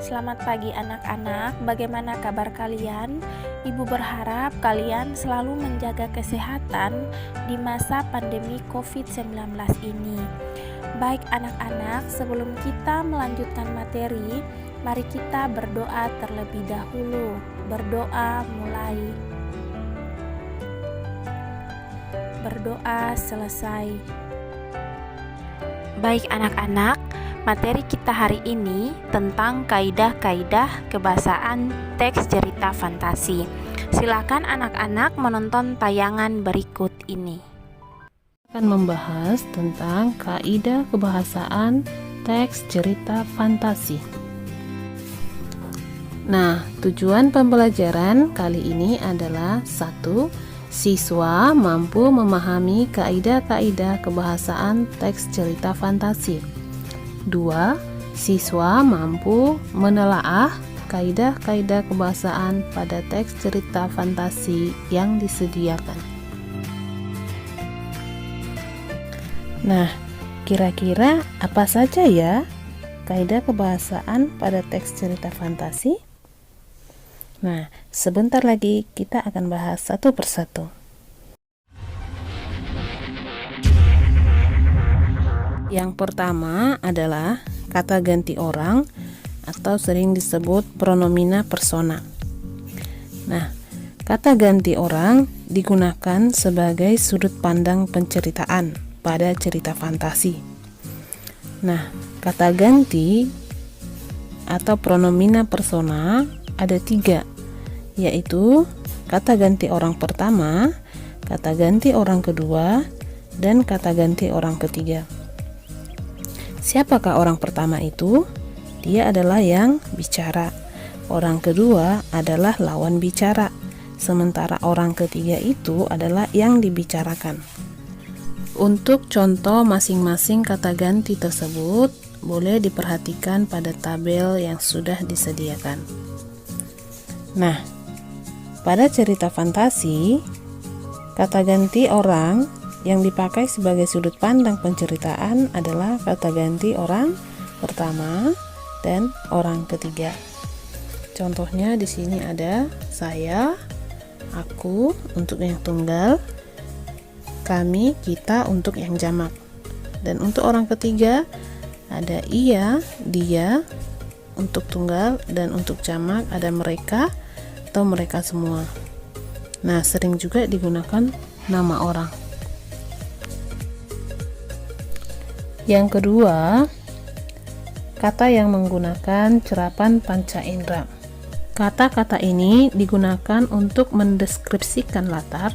Selamat pagi anak-anak, bagaimana kabar kalian? Ibu berharap kalian selalu menjaga kesehatan di masa pandemi COVID-19 ini. Baik anak-anak, sebelum kita melanjutkan materi, mari kita berdoa terlebih dahulu. Berdoa mulai. Berdoa selesai. Baik anak-anak, materi kita hari ini tentang kaidah-kaidah kebahasaan teks cerita fantasi. Silakan anak-anak menonton tayangan berikut ini. Akan membahas tentang kaidah kebahasaan teks cerita fantasi. Nah, tujuan pembelajaran kali ini adalah 1. Siswa mampu memahami kaidah-kaidah kebahasaan teks cerita fantasi. 2. Siswa mampu menelaah kaidah-kaidah kebahasaan pada teks cerita fantasi yang disediakan. Nah, kira-kira apa saja ya kaidah kebahasaan pada teks cerita fantasi? Nah, sebentar lagi kita akan bahas satu persatu. Yang pertama adalah kata ganti orang atau sering disebut pronomina persona. Nah, kata ganti orang digunakan sebagai sudut pandang penceritaan pada cerita fantasi. Nah, kata ganti atau pronomina persona ada 3, yaitu kata ganti orang pertama, kata ganti orang kedua, dan kata ganti orang ketiga. Siapakah orang pertama itu? Dia adalah yang bicara. Orang kedua adalah lawan bicara. Sementara orang ketiga itu adalah yang dibicarakan. Untuk contoh masing-masing kata ganti tersebut, boleh diperhatikan pada tabel yang sudah disediakan. Nah, pada cerita fantasi, kata ganti orang yang dipakai sebagai sudut pandang penceritaan adalah kata ganti orang pertama dan orang ketiga. Contohnya di sini ada saya, aku untuk yang tunggal, kami, kita untuk yang jamak. Dan untuk orang ketiga ada ia, dia untuk tunggal, dan untuk jamak ada mereka atau mereka semua. Nah, sering juga digunakan nama orang. Yang kedua, kata yang menggunakan cerapan panca indera. Kata-kata ini digunakan untuk mendeskripsikan latar,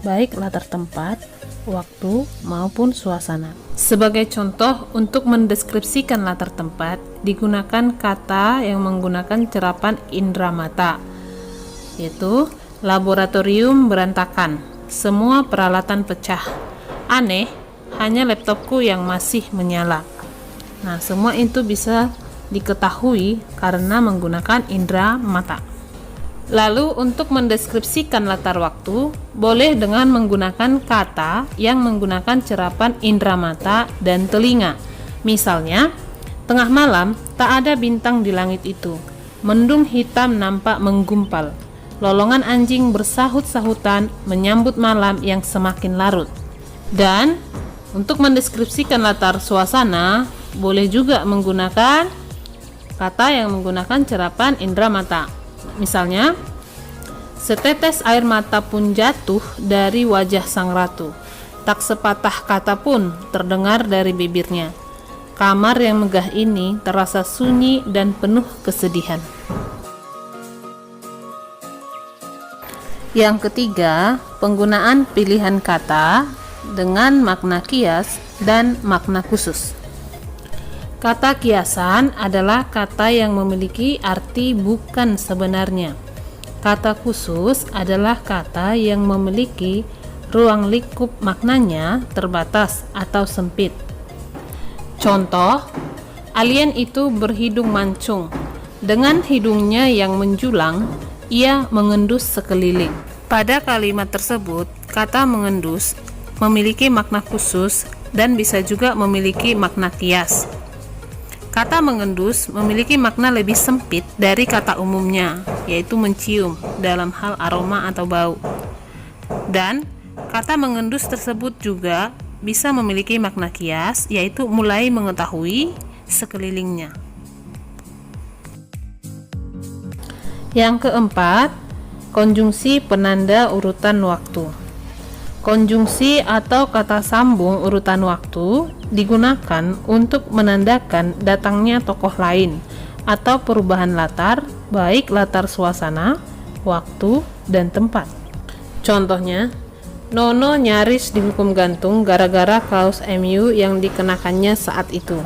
baik latar tempat, waktu, maupun suasana. Sebagai contoh, untuk mendeskripsikan latar tempat, digunakan kata yang menggunakan cerapan indera mata, yaitu laboratorium berantakan, semua peralatan pecah, aneh, hanya laptopku yang masih menyala. Nah, semua itu bisa diketahui karena menggunakan indera mata. Lalu untuk mendeskripsikan latar waktu, boleh dengan menggunakan kata yang menggunakan cerapan indera mata dan telinga. Misalnya, tengah malam tak ada bintang di langit itu, mendung hitam nampak menggumpal, lolongan anjing bersahut-sahutan menyambut malam yang semakin larut. Dan untuk mendeskripsikan latar suasana, boleh juga menggunakan kata yang menggunakan cerapan indera mata. Misalnya, setetes air mata pun jatuh dari wajah sang ratu. Tak sepatah kata pun terdengar dari bibirnya. Kamar yang megah ini terasa sunyi dan penuh kesedihan. Yang ketiga, penggunaan pilihan kata dengan makna kias dan makna khusus. Kata kiasan adalah kata yang memiliki arti bukan sebenarnya. Kata khusus adalah kata yang memiliki ruang lingkup maknanya terbatas atau sempit. Contoh, alien itu berhidung mancung. Dengan hidungnya yang menjulang, ia mengendus sekeliling. Pada kalimat tersebut, kata mengendus memiliki makna khusus dan bisa juga memiliki makna kias. Kata mengendus memiliki makna lebih sempit dari kata umumnya, yaitu mencium dalam hal aroma atau bau. Dan kata mengendus tersebut juga bisa memiliki makna kias, yaitu mulai mengetahui sekelilingnya. Yang keempat, konjungsi penanda urutan waktu. Konjungsi atau kata sambung urutan waktu digunakan untuk menandakan datangnya tokoh lain atau perubahan latar, baik latar suasana, waktu, dan tempat. Contohnya, Nono nyaris dihukum gantung gara-gara kaos MU yang dikenakannya saat itu.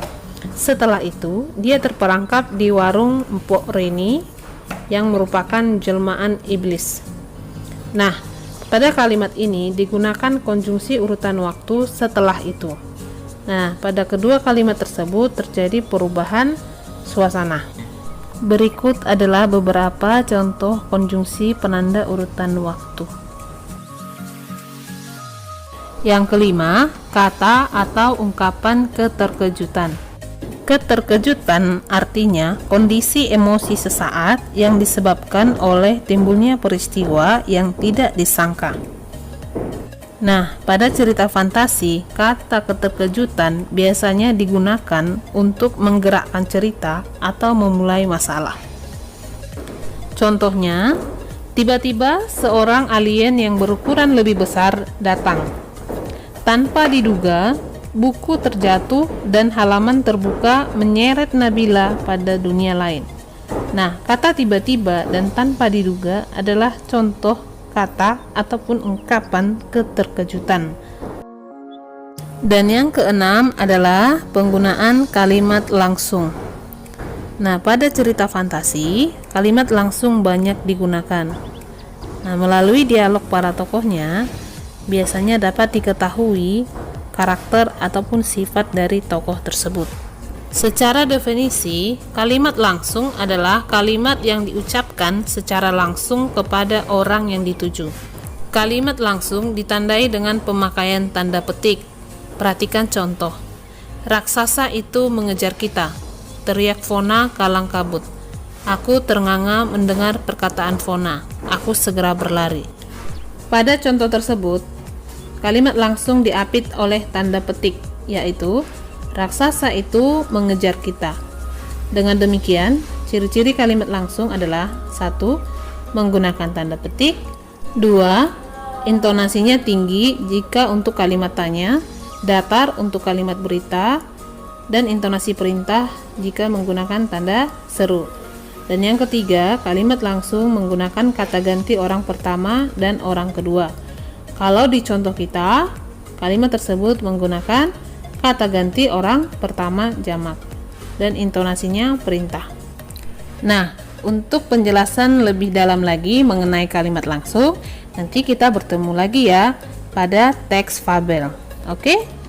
Setelah itu, dia terperangkap di warung Mpok Reni yang merupakan jelmaan iblis. Nah, pada kalimat ini digunakan konjungsi urutan waktu setelah itu. Nah, pada kedua kalimat tersebut terjadi perubahan suasana. Berikut adalah beberapa contoh konjungsi penanda urutan waktu. Yang kelima, kata atau ungkapan keterkejutan. Keterkejutan artinya kondisi emosi sesaat yang disebabkan oleh timbulnya peristiwa yang tidak disangka. Nah, pada cerita fantasi, kata keterkejutan biasanya digunakan untuk menggerakkan cerita atau memulai masalah. Contohnya, tiba-tiba seorang alien yang berukuran lebih besar datang. Tanpa diduga, buku terjatuh dan halaman terbuka menyeret Nabila pada dunia lain. Nah, kata tiba-tiba dan tanpa diduga adalah contoh kata ataupun ungkapan keterkejutan. Dan yang keenam adalah penggunaan kalimat langsung. Nah, pada cerita fantasi, kalimat langsung banyak digunakan. Nah, melalui dialog para tokohnya, biasanya dapat diketahui karakter ataupun sifat dari tokoh tersebut. Secara definisi, kalimat langsung adalah kalimat yang diucapkan secara langsung kepada orang yang dituju. Kalimat langsung ditandai dengan pemakaian tanda petik. Perhatikan contoh. Raksasa itu mengejar kita, teriak Fona kalang kabut. Aku ternganga mendengar perkataan Fona. Aku segera berlari. Pada contoh tersebut, kalimat langsung diapit oleh tanda petik, yaitu raksasa itu mengejar kita. Dengan demikian, ciri-ciri kalimat langsung adalah 1. Menggunakan tanda petik. 2. Intonasinya tinggi jika untuk kalimat tanya, datar untuk kalimat berita, dan intonasi perintah jika menggunakan tanda seru. Dan yang ketiga, kalimat langsung menggunakan kata ganti orang pertama dan orang kedua. Kalau di contoh kita, kalimat tersebut menggunakan kata ganti orang pertama jamak dan intonasinya perintah. Nah, untuk penjelasan lebih dalam lagi mengenai kalimat langsung, nanti kita bertemu lagi ya pada teks fabel. Oke?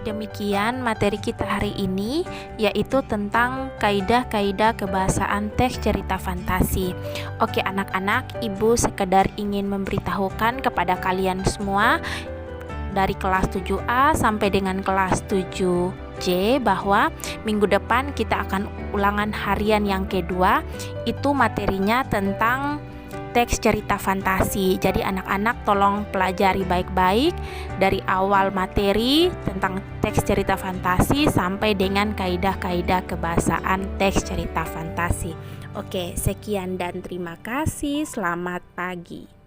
Demikian materi kita hari ini, yaitu tentang kaidah-kaidah kebahasaan teks cerita fantasi. Oke anak-anak, ibu sekedar ingin memberitahukan kepada kalian semua dari kelas 7A sampai dengan kelas 7C bahwa minggu depan kita akan ulangan harian yang kedua. Itu materinya tentang teks cerita fantasi. Jadi anak-anak tolong pelajari baik-baik dari awal materi tentang teks cerita fantasi sampai dengan kaidah-kaidah kebahasaan teks cerita fantasi. Oke, sekian dan terima kasih. Selamat pagi.